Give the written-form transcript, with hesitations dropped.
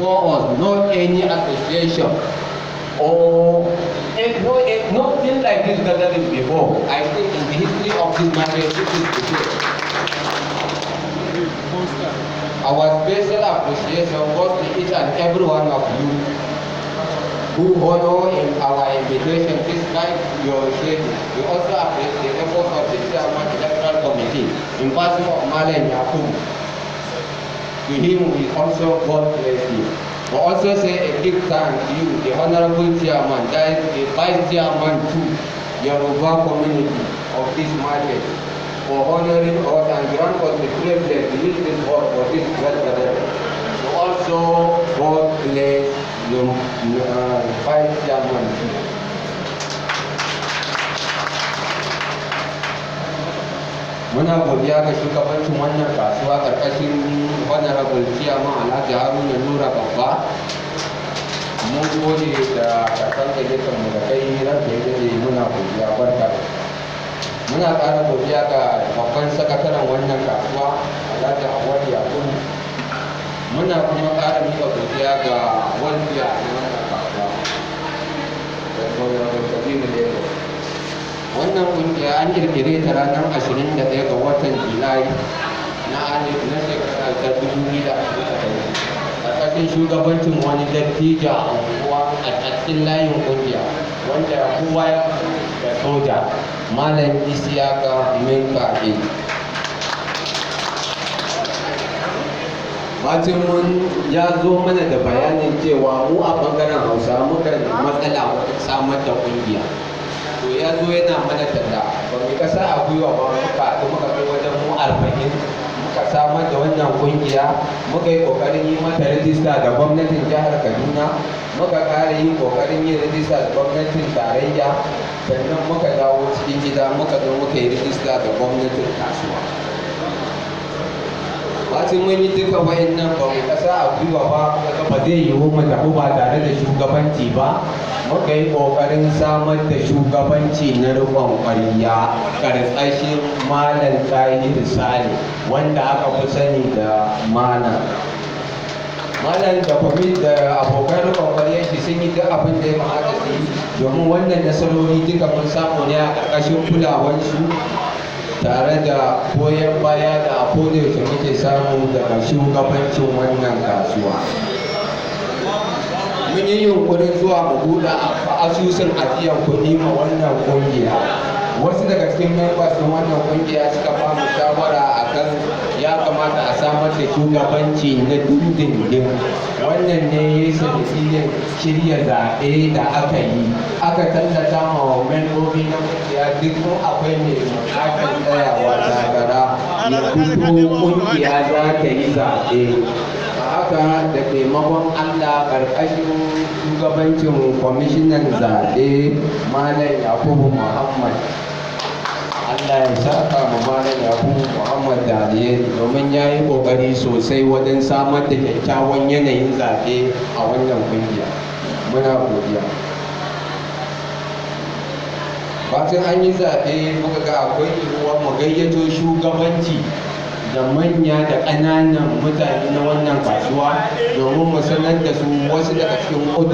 before us, not any association or nothing like this gathering before. I think in the history of this market, this is the case. Our special appreciation goes to each and every one of you who honor in our invitation despite your schedule. We also appreciate the efforts of the Chairman Electoral Committee in person of Malam Yakub. To him we also God bless you. We also say a big thank you, the Honorable Chairman, that is the Vice Chairman to Yoruba community of this market, for honoring us and grant us the privilege to use this hall for this great gathering. We also God bless the Vice Chairman too. Muna godiya ga shugabancin wannan kasuwa karkashin honorable chairman Alhaji Haruna Nura Babba. Mun gode da karɓar gayyatar mu da kai ranka ya dade, muna godiya, barka. Muna ƙara godiya ga babban sakataren wannan kasuwa Alhaji Awad Yakub. Muna kuma ƙara miƙa godiya ga walfiya na wannan kasuwa da honorable Kabiru Lagos. Wannan kungiya an kirkire ta ranar 21 ga watan Julai na shekara ta 2021 ƙarƙashin shugabancin wani dattijo a unguwa a cikin layin kungiya wanda kowa ya da soja, Malam Isiyaka Minkaɗe. Bacin mun ya zo mana da bayanin cewa mu a ɓangaren Hausa muka matsala wajen samar da kungiya. To ya zo yana mana talla, ba mu kasa a gwiwa ba, muka kai wajen mu 40 muka samar da wannan kungiya, muka yi kokarin yi mata rajista da gwamnatin jihar Kaduna, muka kare yi kokarin yin rajista da gwamnatin tarayya, sannan muka dawo cikin gida muka zo muka yi rajista da gwamnatin kasuwa. Bacin mun yi duka wayannan ba mu kasa a gwiwa ba, muka ba zai yiwu mu tafi ba tare da shugabanci ba. Muka yi ƙoƙarin samar da shugabanci na riƙon ƙwarya ƙarƙashin Malam Tahir Sale, wanda aka fi sani da Malam. Malam da abokan riƙon ƙwaryar shi sun yi duk abin da ya kamata su yi domin wannan nasarori duka mun samu ne a ƙarƙashin kulawarsu, tare da goyon baya da a kodayaushe muke samu daga shugabancin wannan kasuwa. Mun yi yunkurin zuwa mu buɗe asusun ajiyar kuɗi ma wannan kungiya. Wasu daga cikin members ɗin wannan kungiya suka ba mu shawara akan ya kamata a samar da shugabanci na dindindin. Wannan ne ya yi sanadiyyar shirya zaɓe da aka yi, aka tallata ma membobi na kungiya duk akwai mai buƙatar tsayawa takara ya fito kungiya za ta yi zaɓe. Haka da taimakon Allah ƙarƙashin shugabancin kwamishinan zaɓe Malam Yakubu Muhammad. Allah ya saka ma Malam Yakubu Muhammad da alheri domin ya yi ƙoƙari sosai wajen samar da kyakkyawan yanayin zaɓe a wannan ƙungiya. Muna godiya. Bacin an yi zaɓe muka ga akwai yiwuwar mu gayyato shugabanci da manya da ƙananan mutane na wannan kasuwa domin mu sanar da su wasu daga cikin